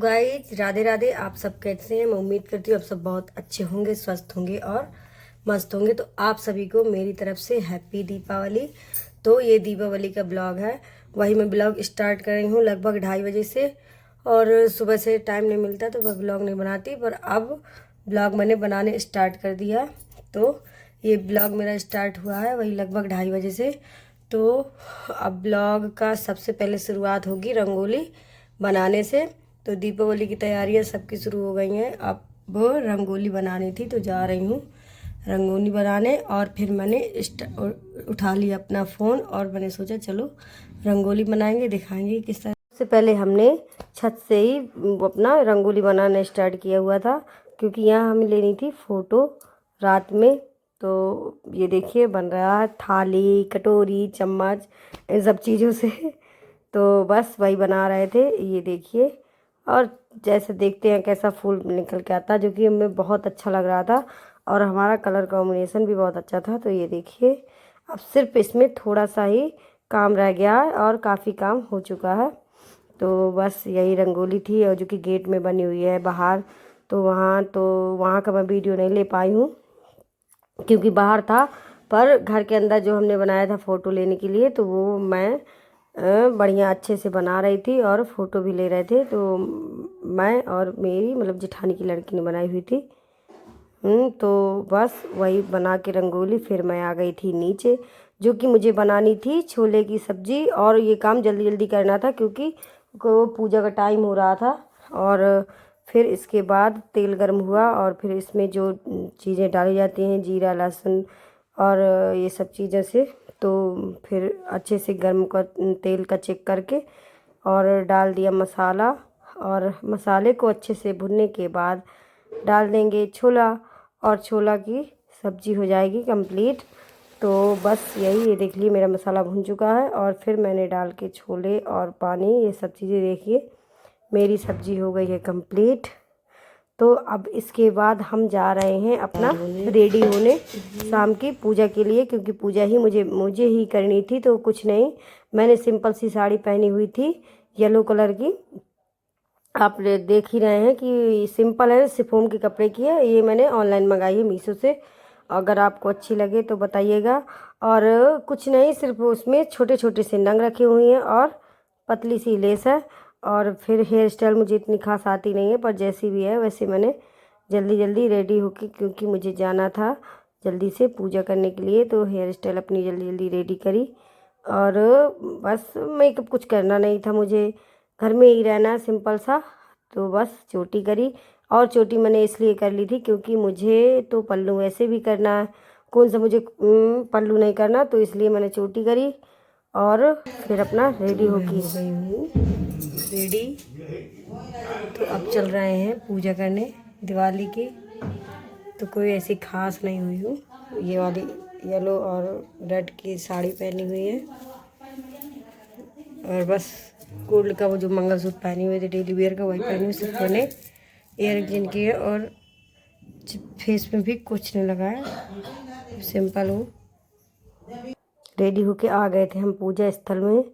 Guys, Radhe Radhe. आप सब कैसे हैं? मैं उम्मीद करती हूँ आप सब बहुत अच्छे होंगे, स्वस्थ होंगे और मस्त होंगे। तो आप सभी को मेरी तरफ से हैप्पी दीपावली। तो ये दीपावली का ब्लॉग है, वही मैं ब्लॉग स्टार्ट कर रही हूँ लगभग 2:30 बजे से। और सुबह से टाइम नहीं मिलता तो मैं ब्लॉग नहीं बनाती, पर अब ब्लॉग मैंने बनाने स्टार्ट कर दिया। तो ये ब्लॉग मेरा स्टार्ट हुआ है वही लगभग 2:30 बजे से। तो अब ब्लॉग का सबसे पहले शुरुआत होगी रंगोली बनाने से। तो दीपावली की तैयारियां सबकी शुरू हो गई हैं। अब रंगोली बनानी थी तो जा रही हूँ रंगोली बनाने। और फिर मैंने उठा लिया अपना फ़ोन और मैंने सोचा चलो रंगोली बनाएंगे, दिखाएंगे किस तरह। सबसे पहले हमने छत से ही अपना रंगोली बनाना स्टार्ट किया हुआ था, क्योंकि यहाँ हमें लेनी थी फ़ोटो रात में। तो ये देखिए बन रहा है थाली, कटोरी, चम्मच, इन सब चीज़ों से। तो बस वही बना रहे थे, ये देखिए। और जैसे देखते हैं कैसा फूल निकल के आता है, जो कि हमें बहुत अच्छा लग रहा था और हमारा कलर कॉम्बिनेशन भी बहुत अच्छा था। तो ये देखिए, अब सिर्फ इसमें थोड़ा सा ही काम रह गया है और काफ़ी काम हो चुका है। तो बस यही रंगोली थी, और जो कि गेट में बनी हुई है बाहर। तो वहाँ का मैं वीडियो नहीं ले पाई हूँ क्योंकि बाहर था। पर घर के अंदर जो हमने बनाया था फ़ोटो लेने के लिए, तो वो मैं बढ़िया अच्छे से बना रही थी और फ़ोटो भी ले रहे थे। तो मैं और मेरी मतलब जेठानी की लड़की ने बनाई हुई थी। तो बस वही बना के रंगोली फिर मैं आ गई थी नीचे, जो कि मुझे बनानी थी छोले की सब्ज़ी। और ये काम जल्दी जल्दी करना था क्योंकि को पूजा का टाइम हो रहा था। और फिर इसके बाद तेल गर्म हुआ और फिर इसमें जो चीज़ें डाली जाती हैं, जीरा, लहसुन और ये सब चीज़ें से, तो फिर अच्छे से गर्म कर तेल का चेक करके और डाल दिया मसाला। और मसाले को अच्छे से भुनने के बाद डाल देंगे छोला, और छोला की सब्ज़ी हो जाएगी कंप्लीट। तो बस यही, ये देख लिए मेरा मसाला भुन चुका है और फिर मैंने डाल के छोले और पानी, ये सब चीज़ें देखिए मेरी सब्ज़ी हो गई है कंप्लीट। तो अब इसके बाद हम जा रहे हैं अपना रेडी होने शाम की पूजा के लिए, क्योंकि पूजा ही मुझे ही करनी थी। तो कुछ नहीं, मैंने सिंपल सी साड़ी पहनी हुई थी येलो कलर की। आप देख ही रहे हैं कि सिंपल है, शिफॉन के कपड़े की है। ये मैंने ऑनलाइन मंगाई है मीशो से। अगर आपको अच्छी लगे तो बताइएगा। और कुछ नहीं, सिर्फ उसमें छोटे छोटे से नंग रखे हुए हैं और पतली सी लेस है। और फिर हेयर स्टाइल मुझे इतनी खास आती नहीं है, पर जैसी भी है वैसे मैंने जल्दी जल्दी रेडी होके, क्योंकि मुझे जाना था जल्दी से पूजा करने के लिए, तो हेयर स्टाइल अपनी जल्दी जल्दी रेडी करी। और बस मेकअप कुछ करना नहीं था मुझे, घर में ही रहना सिंपल सा। तो बस चोटी करी, और चोटी मैंने इसलिए कर ली थी क्योंकि मुझे तो पल्लू वैसे भी करना है, कौन सा मुझे पल्लू नहीं करना, तो इसलिए मैंने चोटी करी। और फिर अपना रेडी हो गई हूँ रेडी। तो अब चल रहे हैं पूजा करने दिवाली की। तो कोई ऐसी खास नहीं हुई हूँ, ये वाली येलो और रेड की साड़ी पहनी हुई है, और बस गोल्ड का वो जो मंगलसूत्र पहनी हुई थी डेली वेयर का, वही पहनी हुई। सिर्फ मैंने ईयर जिन की है और फेस में भी कुछ नहीं लगाया, सिंपल हूँ। रेडी होके आ गए थे हम पूजा स्थल में,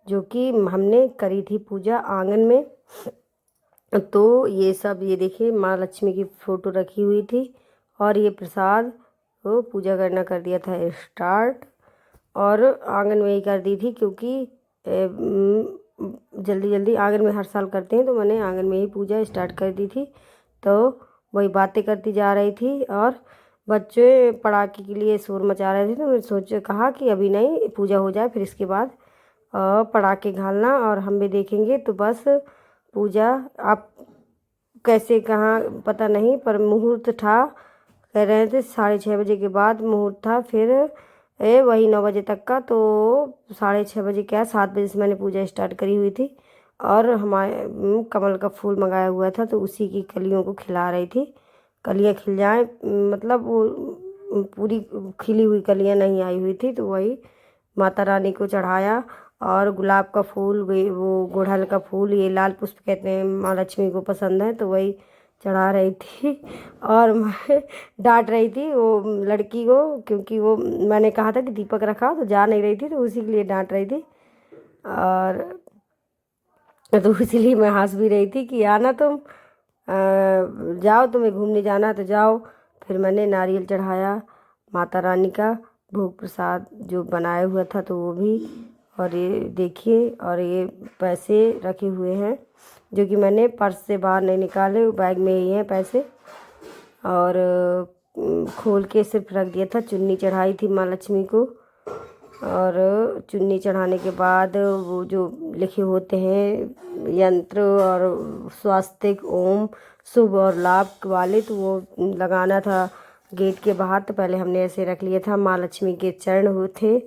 जो कि हमने करी थी पूजा आंगन में। तो ये सब, ये देखिए माँ लक्ष्मी की फ़ोटो रखी हुई थी और ये प्रसाद, वो पूजा करना कर दिया था स्टार्ट। और आंगन में ही कर दी थी क्योंकि जल्दी जल्दी आंगन में हर साल करते हैं, तो मैंने आंगन में ही पूजा स्टार्ट कर दी थी। तो वही बातें करती जा रही थी और बच्चे पटाखे के लिए शोर मचा रहे थे। तो मैंने कहा कि अभी नहीं, पूजा हो जाए फिर इसके बाद पटाखे घालना और हम भी देखेंगे। तो बस पूजा आप कैसे कहाँ पता नहीं, पर मुहूर्त था, कह रहे थे 6:30 बजे के बाद मुहूर्त था। फिर वही 9 बजे तक का। तो 6:30 बजे क्या, 7 बजे से मैंने पूजा स्टार्ट करी हुई थी। और हमारे कमल का फूल मंगाया हुआ था, तो उसी की कलियों को खिला रही थी। कलियाँ खिल जाएँ, मतलब वो पूरी खिली हुई कलियाँ नहीं आई हुई थी, तो वही माता रानी को चढ़ाया। और गुलाब का फूल, वो गुड़हल का फूल, ये लाल पुष्प कहते हैं, माँ लक्ष्मी को पसंद है, तो वही चढ़ा रही थी। और मैं डांट रही थी वो लड़की को, क्योंकि वो मैंने कहा था कि दीपक रखा, तो जा नहीं रही थी, तो उसी के लिए डांट रही थी। और तो इसलिए मैं हंस भी रही थी कि आना तुम, जाओ, तुम्हें घूमने जाना तो जाओ। फिर मैंने नारियल चढ़ाया माता रानी का, भोग प्रसाद जो बनाया हुआ था तो वो भी। और ये देखिए, और ये पैसे रखे हुए हैं जो कि मैंने पर्स से बाहर नहीं निकाले, वो बैग में ही हैं पैसे। और खोल के सिर्फ रख दिया था। चुन्नी चढ़ाई थी माँ लक्ष्मी को, और चुन्नी चढ़ाने के बाद वो जो लिखे होते हैं यंत्र और स्वास्तिक ओम शुभ और लाभ वाले, तो वो लगाना था गेट के बाहर। तो पहले हमने ऐसे रख लिया था, माँ लक्ष्मी के चरण हुए थे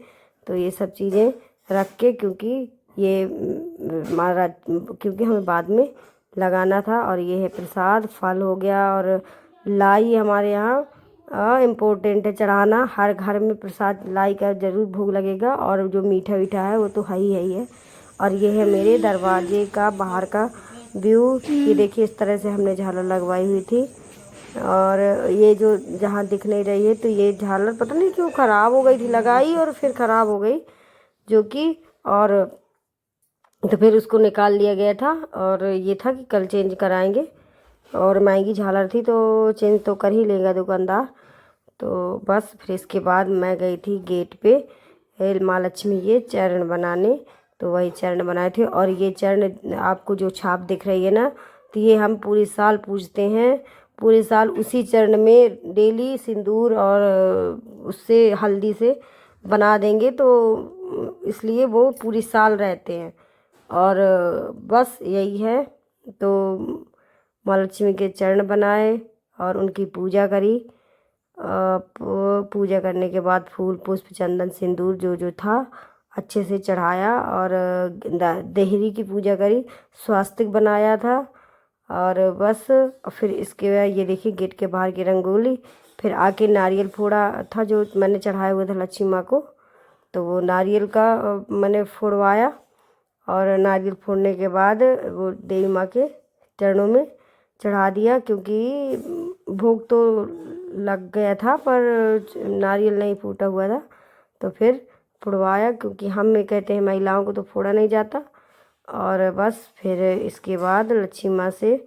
तो ये सब चीज़ें रख के, क्योंकि ये महाराज, क्योंकि हमें बाद में लगाना था। और ये है प्रसाद, फल हो गया, और लाई हमारे यहाँ इम्पोर्टेंट है चढ़ाना। हर घर में प्रसाद लाई का ज़रूर भोग लगेगा, और जो मीठा वीठा है वो तो है ही है। और ये है मेरे दरवाजे का बाहर का व्यू। ये देखिए, इस तरह से हमने झालर लगवाई हुई थी। और ये जो जहाँ दिख नहीं रही है, तो ये झालर पता नहीं क्यों ख़राब हो गई थी, लगाई और फिर ख़राब हो गई, जो कि, और तो फिर उसको निकाल लिया गया था। और ये था कि कल चेंज कराएंगे, और महंगी झालर थी तो चेंज तो कर ही लेगा दुकानदार। तो बस फिर इसके बाद मैं गई थी गेट पे माँ लक्ष्मी के चरण बनाने। तो वही चरण बनाए थे, और ये चरण आपको जो छाप दिख रही है ना, तो ये हम पूरे साल पूजते हैं। पूरे साल उसी चरण में डेली सिंदूर और उससे हल्दी से बना देंगे, तो इसलिए वो पूरी साल रहते हैं। और बस यही है। तो माँ लक्ष्मी के चरण बनाए और उनकी पूजा करी। पूजा करने के बाद फूल पुष्प चंदन सिंदूर जो जो था अच्छे से चढ़ाया, और देहरी की पूजा करी, स्वास्तिक बनाया था। और बस, और फिर इसके बाद ये देखिए गेट के बाहर की रंगोली। फिर आके नारियल फोड़ा था जो मैंने चढ़ाया हुआ था लक्ष्मी माँ को, तो वो नारियल का मैंने फोड़वाया। और नारियल फोड़ने के बाद वो देवी माँ के चरणों में चढ़ा दिया, क्योंकि भोग तो लग गया था पर नारियल नहीं फूटा हुआ था। तो फिर फोड़वाया, क्योंकि हम में कहते हैं महिलाओं को तो फोड़ा नहीं जाता। और बस फिर इसके बाद लक्ष्मी माँ से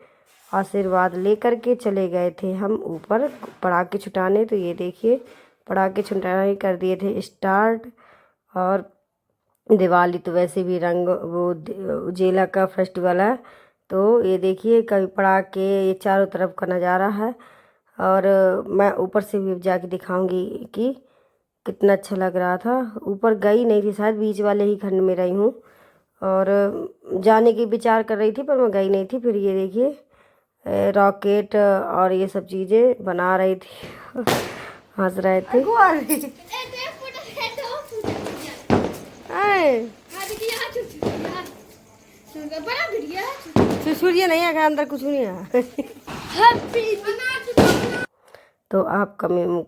आशीर्वाद ले करके चले गए थे हम ऊपर पटाखे छुटाने। तो ये देखिए, पटाखे छुटाने कर दिए थे स्टार्ट। और दिवाली तो वैसे भी रंग वो उजेला का फेस्टिवल है, तो ये देखिए कभी पटाखे, ये चारों तरफ का नज़ारा है। और मैं ऊपर से भी जाके दिखाऊंगी कि कितना अच्छा लग रहा था। ऊपर गई नहीं थी, शायद बीच वाले ही खंड में रही हूँ, और जाने की विचार कर रही थी पर मैं गई नहीं थी। फिर ये देखिए रॉकेट और ये सब चीज़ें बना रही थी हंस रहे थे। सूर्य नहीं है, अंदर कुछ नहीं है। तो आप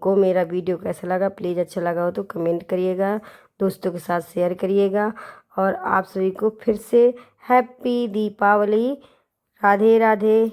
को मेरा वीडियो कैसा लगा, प्लीज़ अच्छा लगा हो तो कमेंट करिएगा, दोस्तों के साथ शेयर करिएगा। और आप सभी को फिर से हैप्पी दीपावली। राधे राधे।